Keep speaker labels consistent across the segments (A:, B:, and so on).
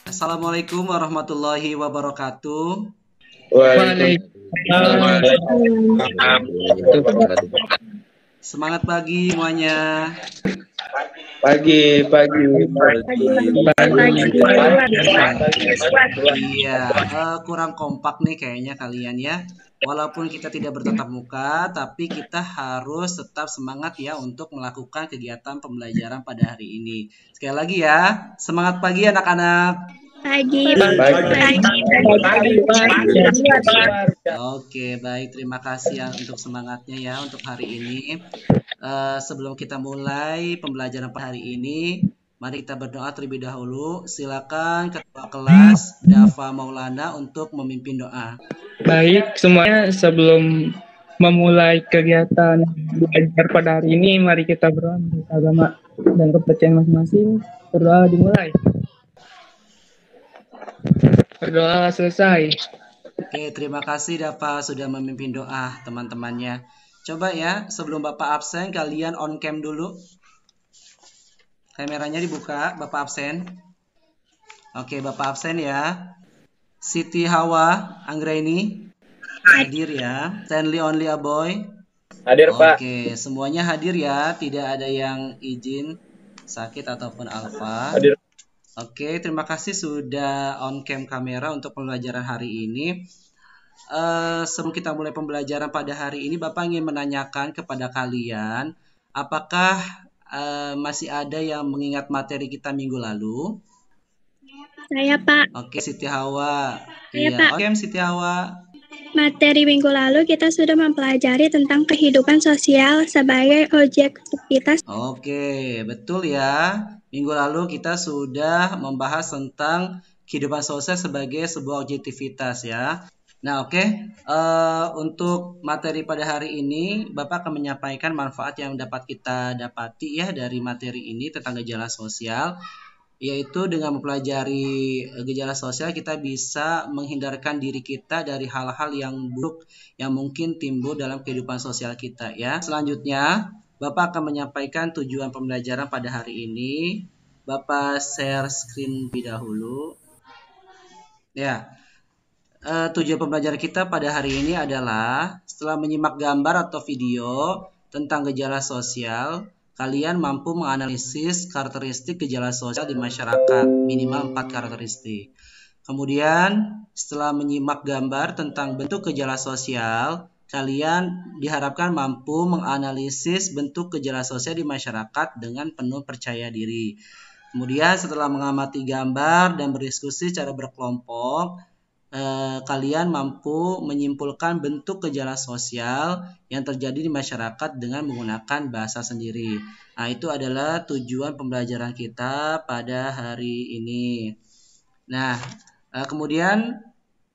A: Assalamualaikum warahmatullahi wabarakatuh. Semangat pagi semuanya.
B: Pagi.
A: Iya, kurang kompak nih kayaknya kalian ya. Walaupun kita tidak bertatap muka, tapi kita harus tetap semangat ya untuk melakukan kegiatan pembelajaran pada hari ini. Sekali lagi ya, semangat pagi anak-anak.
C: Pagi.
A: Oke, baik. Terima kasih ya untuk semangatnya ya untuk hari ini. Sebelum kita mulai pembelajaran pada hari ini, mari kita berdoa terlebih dahulu. Silakan Ketua Kelas Dafa Maulana untuk memimpin doa.
D: Baik, semuanya sebelum memulai kegiatan belajar pada hari ini, mari kita berdoa menurut agama dan kepercayaan masing-masing. Berdoa dimulai. Berdoa selesai.
A: Oke, terima kasih Dafa sudah memimpin doa teman-temannya. Coba ya, sebelum Bapak absen, kalian on cam dulu. Kameranya dibuka, Bapak absen. Oke, Bapak absen ya. Siti Hawa Anggraini hadir ya. Stanley Only a Boy
B: Hadir, Pak.
A: Oke, semuanya hadir ya. Tidak ada yang izin sakit ataupun alfa.
B: Hadir.
A: Oke, terima kasih sudah on cam kamera untuk pembelajaran hari ini. Sebelum kita mulai pembelajaran pada hari ini, Bapak ingin menanyakan kepada kalian, apakah masih ada yang mengingat materi kita minggu lalu?
C: Saya, Pak.
A: Oke, Siti Hawa.
C: Saya,
A: Iya,
C: Pak.
A: oke, Siti Hawa.
C: Materi minggu lalu kita sudah mempelajari tentang kehidupan sosial sebagai objektivitas.
A: Oke, betul ya. Minggu lalu kita sudah membahas tentang kehidupan sosial sebagai sebuah objektivitas ya. Nah, oke. Untuk materi pada hari ini, Bapak akan menyampaikan manfaat yang dapat kita dapati ya dari materi ini tentang gejala sosial. Yaitu dengan mempelajari gejala sosial kita bisa menghindarkan diri kita dari hal-hal yang buruk yang mungkin timbul dalam kehidupan sosial kita ya. Selanjutnya, Bapak akan menyampaikan tujuan pembelajaran pada hari ini. Bapak share screen lebih dahulu. Ya. Tujuan pembelajaran kita pada hari ini adalah setelah menyimak gambar atau video tentang gejala sosial, kalian mampu menganalisis karakteristik gejala sosial di masyarakat, minimal 4 karakteristik. Kemudian, setelah menyimak gambar tentang bentuk gejala sosial, kalian diharapkan mampu menganalisis bentuk gejala sosial di masyarakat dengan penuh percaya diri. Kemudian, setelah mengamati gambar dan berdiskusi secara berkelompok, kalian mampu menyimpulkan bentuk gejala sosial yang terjadi di masyarakat dengan menggunakan bahasa sendiri. Nah, itu adalah tujuan pembelajaran kita pada hari ini. Nah, kemudian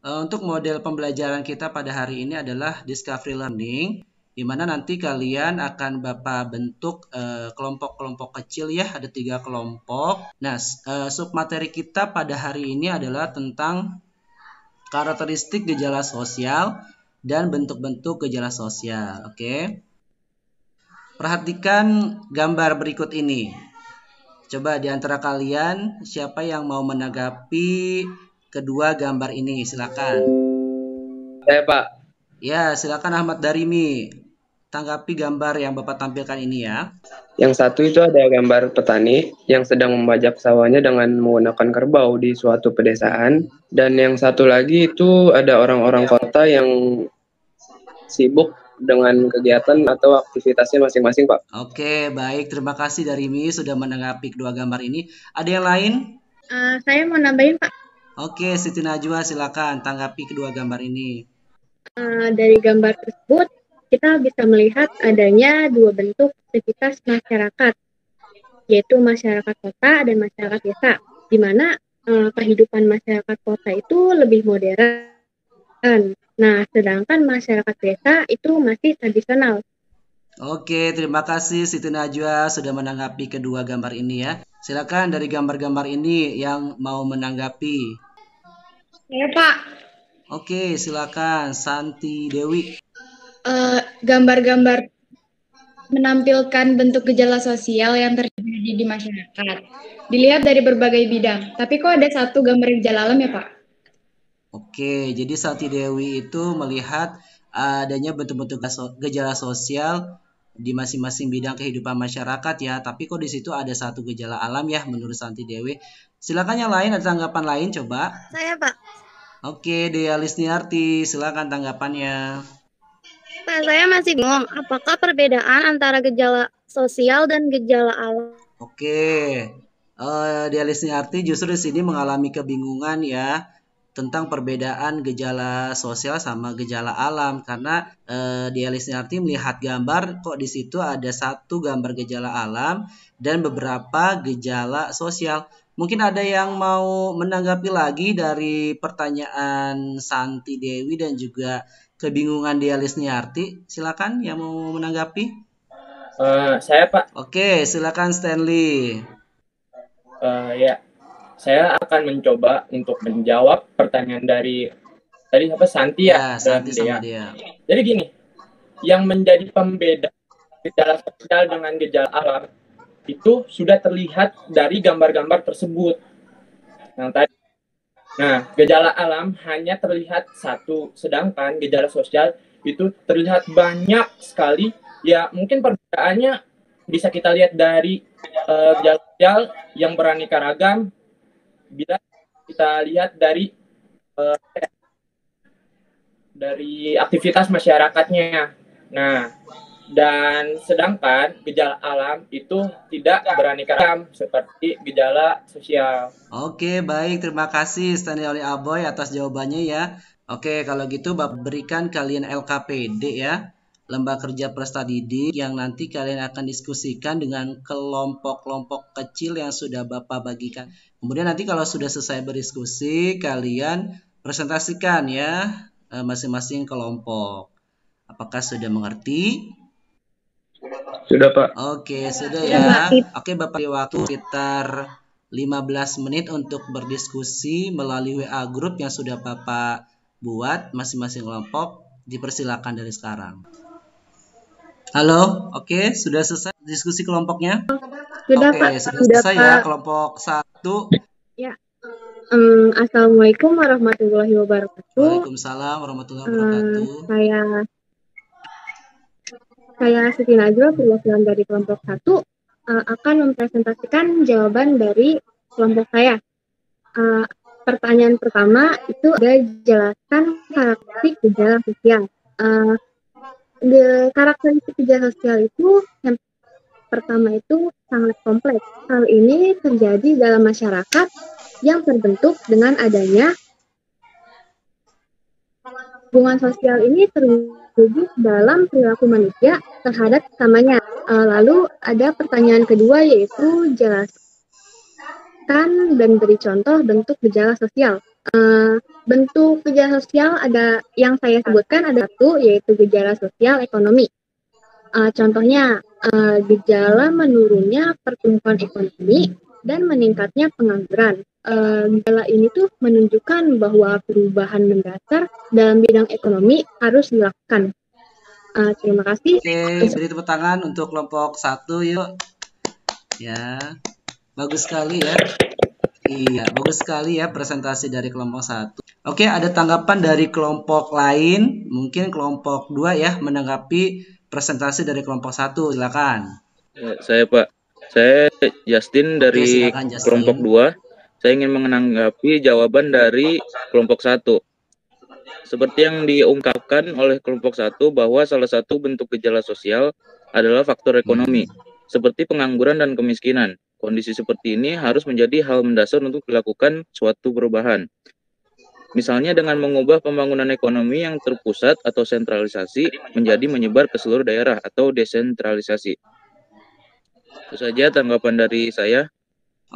A: untuk model pembelajaran kita pada hari ini adalah discovery learning, di mana nanti kalian akan Bapak bentuk kelompok-kelompok kecil ya, ada 3 kelompok. Nah, submateri kita pada hari ini adalah tentang karakteristik gejala sosial dan bentuk-bentuk gejala sosial. Oke. Perhatikan gambar berikut ini. Coba di antara kalian siapa yang mau menanggapi kedua gambar ini? Silakan.
B: Saya, Pak.
A: Ya, silakan Ahmad Darimi. Tanggapi gambar yang Bapak tampilkan ini ya.
B: Yang satu itu ada gambar petani yang sedang membajak sawahnya dengan menggunakan kerbau di suatu pedesaan. Dan yang satu lagi itu ada orang-orang kota yang sibuk dengan kegiatan atau aktivitasnya masing-masing, Pak.
A: Oke, baik. Terima kasih Darimi sudah menanggapi kedua gambar ini. Ada yang lain?
C: Saya mau nambahin, Pak.
A: Oke, Siti Najwa silakan tanggapi kedua gambar ini.
C: Dari gambar tersebut, kita bisa melihat adanya 2 bentuk aktivitas masyarakat, yaitu masyarakat kota dan masyarakat desa, di mana kehidupan masyarakat kota itu lebih modern. Nah, sedangkan masyarakat desa itu masih tradisional.
A: Oke, terima kasih Siti Najwa sudah menanggapi kedua gambar ini ya. Silakan dari gambar-gambar ini yang mau menanggapi.
E: Ya, Pak.
A: Oke, silakan Santi Dewi.
E: Gambar-gambar menampilkan bentuk gejala sosial yang terjadi terjadi di masyarakat. Dilihat dari berbagai bidang. Tapi kok ada satu gambar gejala alam ya, Pak?
A: Oke, jadi Santi Dewi itu melihat adanya bentuk-bentuk gejala sosial di masing-masing bidang kehidupan masyarakat ya. Tapi kok di situ ada satu gejala alam ya menurut Santi Dewi. Silakan yang lain, ada tanggapan lain coba.
F: Saya, Pak.
A: Oke, Dea Lisniarti, silakan tanggapannya.
F: Pak, saya masih bingung. Apakah perbedaan antara gejala sosial dan gejala alam?
A: Oke, Dea Lisniarti justru di sini mengalami kebingungan ya tentang perbedaan gejala sosial sama gejala alam karena Dea Lisniarti melihat gambar kok di situ ada satu gambar gejala alam dan beberapa gejala sosial. Mungkin ada yang mau menanggapi lagi dari pertanyaan Santi Dewi dan juga kebingungan Dea Lisniarti. Silakan yang mau menanggapi.
B: Saya Pak,
A: Oke, silakan Stanley.
B: ya saya akan mencoba untuk menjawab pertanyaan dari tadi Santi
A: Ya,
B: dan
A: Santi sama
B: Dea.
A: dia.
B: Jadi gini, yang menjadi pembeda gejala sosial dengan gejala alam itu sudah terlihat dari gambar-gambar tersebut. Nah, gejala alam hanya terlihat satu, sedangkan gejala sosial itu terlihat banyak sekali. Ya, mungkin perbedaannya bisa kita lihat dari gejala sosial yang beraneka ragam. Bila kita lihat dari aktivitas masyarakatnya. Nah, dan sedangkan gejala alam itu tidak beraneka ragam seperti gejala sosial.
A: Oke, baik. Terima kasih Stanley oleh Aboy atas jawabannya ya. Oke, kalau gitu Bapak berikan kalian LKPD ya. Lembaga Kerja Peserta Didik yang nanti kalian akan diskusikan dengan kelompok-kelompok kecil yang sudah Bapak bagikan. Kemudian nanti kalau sudah selesai berdiskusi, kalian presentasikan ya masing-masing kelompok. Apakah sudah mengerti?
B: Sudah Pak.
A: Oke, sudah ya. Oke, Bapak beri waktu sekitar 15 menit untuk berdiskusi melalui WA grup yang sudah Bapak buat masing-masing kelompok. Dipersilakan dari sekarang. Halo, oke, sudah selesai diskusi kelompoknya?
C: Sudah,
A: Oke,
C: Pak.
A: sudah
C: Sudah,
A: selesai ya
C: Pak.
A: kelompok 1.
C: Ya. Assalamualaikum warahmatullahi wabarakatuh.
A: Waalaikumsalam warahmatullahi wabarakatuh.
C: Saya Siti Najwa, perwakilan dari kelompok 1, akan mempresentasikan jawaban dari kelompok saya. Pertanyaan pertama itu ada jelaskan karakteristik gejala sosial. Karakteristik gejala sosial itu yang pertama itu sangat kompleks. Hal ini terjadi dalam masyarakat yang terbentuk dengan adanya hubungan sosial ini terwujud dalam perilaku manusia terhadap sesamanya. Lalu ada pertanyaan kedua yaitu jelaskan dan beri contoh bentuk gejala sosial. Bentuk gejala sosial ada yang saya sebutkan ada satu yaitu gejala sosial ekonomi. Contohnya gejala menurunnya pertumbuhan ekonomi dan meningkatnya pengangguran. Gejala ini tuh menunjukkan bahwa perubahan mendasar dalam bidang ekonomi harus dilakukan. Terima kasih.
A: Oke, beri tepuk tangan untuk kelompok 1 yuk. Ya, bagus sekali ya. Iya, bagus sekali ya presentasi dari kelompok 1. Oke, ada tanggapan dari kelompok lain, mungkin kelompok 2 ya, menanggapi presentasi dari kelompok 1. Silakan.
G: Ya, saya Pak, saya Justin dari
A: silakan, Justin.
G: Kelompok 2. Saya ingin menanggapi jawaban dari kelompok 1. Seperti yang diungkapkan oleh kelompok 1 bahwa salah satu bentuk gejala sosial adalah faktor ekonomi, seperti pengangguran dan kemiskinan. Kondisi seperti ini harus menjadi hal mendasar untuk dilakukan suatu perubahan. Misalnya dengan mengubah pembangunan ekonomi yang terpusat atau sentralisasi menjadi menyebar ke seluruh daerah atau desentralisasi. Itu saja tanggapan dari saya.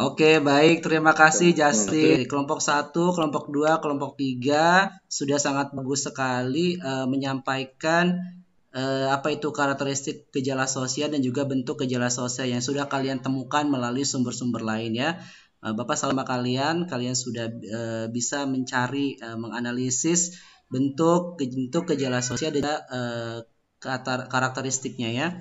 A: Oke, baik. Terima kasih Justin. Kelompok 1, kelompok 2, kelompok 3 sudah sangat bagus sekali menyampaikan apa itu karakteristik gejala sosial dan juga bentuk gejala sosial yang sudah kalian temukan melalui sumber-sumber lain ya. Bapak sama kalian sudah bisa mencari, menganalisis bentuk gejala sosial dan karakteristiknya ya.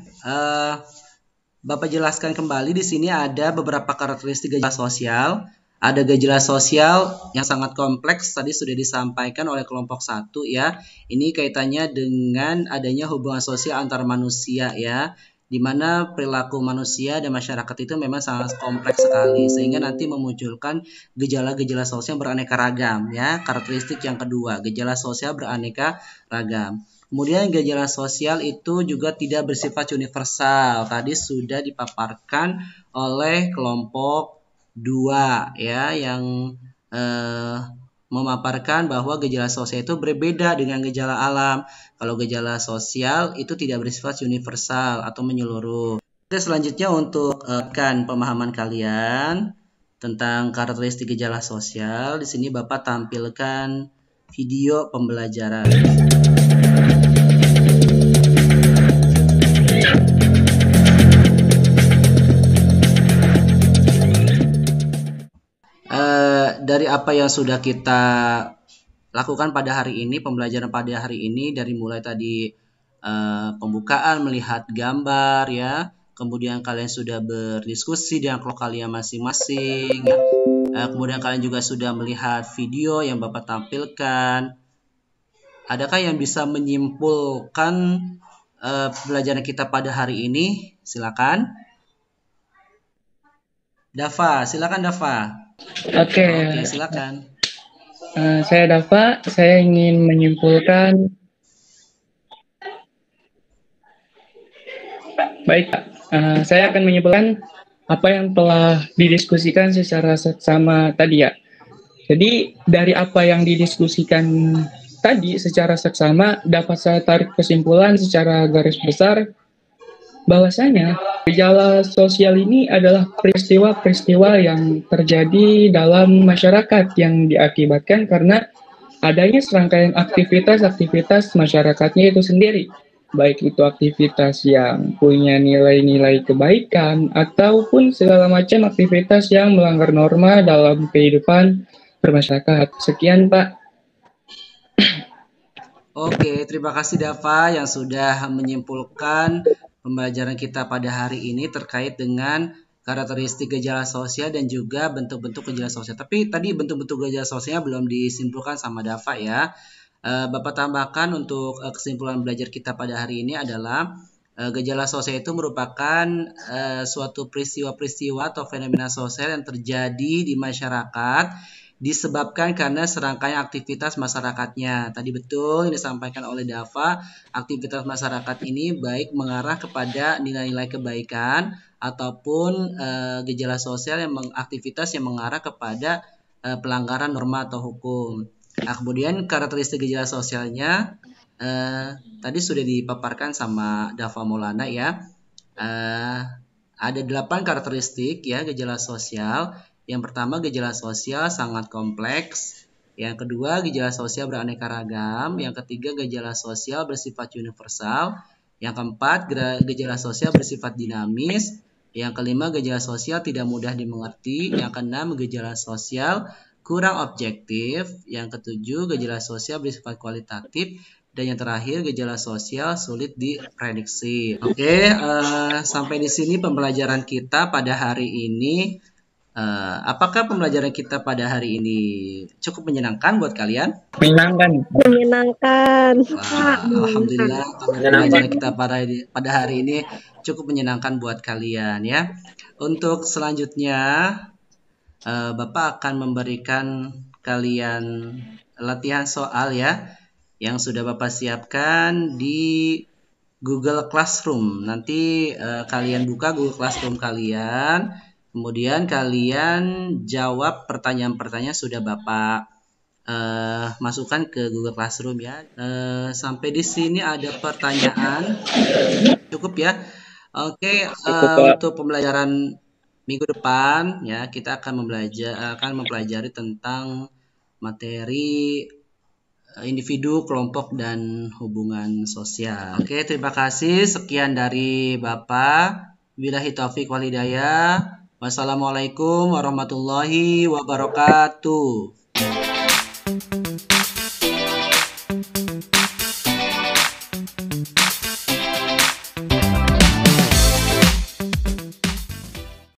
A: Bapak jelaskan kembali di sini ada beberapa karakteristik gejala sosial. Ada gejala sosial yang sangat kompleks, tadi sudah disampaikan oleh kelompok 1 ya. Ini kaitannya dengan adanya hubungan sosial antar manusia ya, di mana perilaku manusia dan masyarakat itu memang sangat kompleks sekali, sehingga nanti memunculkan gejala-gejala sosial beraneka ragam ya. Karakteristik yang kedua, gejala sosial beraneka ragam. Kemudian gejala sosial itu juga tidak bersifat universal. Tadi sudah dipaparkan oleh kelompok 2 ya, yang memaparkan bahwa gejala sosial itu berbeda dengan gejala alam. Kalau gejala sosial itu tidak bersifat universal atau menyeluruh. Oke, selanjutnya untuk pemahaman kalian tentang karakteristik gejala sosial, di sini Bapak tampilkan video pembelajaran. Dari apa yang sudah kita lakukan pada hari ini, pembelajaran pada hari ini, dari mulai tadi pembukaan, melihat gambar ya, kemudian kalian sudah berdiskusi dengan kelompok kalian masing-masing ya. Kemudian kalian juga sudah melihat video yang Bapak tampilkan. Adakah yang bisa menyimpulkan pembelajaran kita pada hari ini? Silakan. Dava, silakan Dava.
D: Oke,
A: silakan.
D: Saya Dava, saya ingin menyimpulkan. Baik, saya akan menyimpulkan apa yang telah didiskusikan secara seksama tadi ya. Jadi dari apa yang didiskusikan tadi secara seksama dapat saya tarik kesimpulan secara garis besar bahwasanya gejala sosial ini adalah peristiwa-peristiwa yang terjadi dalam masyarakat yang diakibatkan karena adanya serangkaian aktivitas-aktivitas masyarakatnya itu sendiri. Baik itu aktivitas yang punya nilai-nilai kebaikan ataupun segala macam aktivitas yang melanggar norma dalam kehidupan bermasyarakat. Sekian, Pak.
A: Oke, terima kasih Dava yang sudah menyimpulkan pembelajaran kita pada hari ini terkait dengan karakteristik gejala sosial dan juga bentuk-bentuk gejala sosial. Tapi tadi bentuk-bentuk gejala sosialnya belum disimpulkan sama Dava ya. Bapak tambahkan untuk kesimpulan belajar kita pada hari ini adalah gejala sosial itu merupakan suatu peristiwa-peristiwa atau fenomena sosial yang terjadi di masyarakat disebabkan karena serangkaian aktivitas masyarakatnya. Tadi betul yang disampaikan oleh Dava, aktivitas masyarakat ini baik mengarah kepada nilai-nilai kebaikan ataupun gejala sosial yang aktivitas yang mengarah kepada pelanggaran norma atau hukum. Nah, kemudian karakteristik gejala sosialnya tadi sudah dipaparkan sama Dava Maulana ya. Ada 8 karakteristik ya gejala sosial. Yang pertama, gejala sosial sangat kompleks. Yang kedua, gejala sosial beraneka ragam. Yang ketiga, gejala sosial bersifat universal. Yang keempat, gejala sosial bersifat dinamis. Yang kelima, gejala sosial tidak mudah dimengerti. Yang keenam, gejala sosial kurang objektif. Yang ketujuh, gejala sosial bersifat kualitatif. Dan yang terakhir, gejala sosial sulit diprediksi. Oke, sampai di sini pembelajaran kita pada hari ini. Apakah pembelajaran kita pada hari ini cukup menyenangkan buat kalian?
F: Menyenangkan.
A: Alhamdulillah, pembelajaran kita pada hari ini cukup menyenangkan buat kalian ya. Untuk selanjutnya, Bapak akan memberikan kalian latihan soal ya, yang sudah Bapak siapkan di Google Classroom. Nanti kalian buka Google Classroom kalian. Kemudian kalian jawab pertanyaan-pertanyaan sudah Bapak masukkan ke Google Classroom ya. Sampai di sini ada pertanyaan. Cukup ya. Oke, untuk pembelajaran minggu depan ya, kita akan mempelajari tentang materi individu, kelompok, dan hubungan sosial. Oke, terima kasih. Sekian dari Bapak. Billahi taufiq wal hidayah. Wassalamualaikum warahmatullahi wabarakatuh.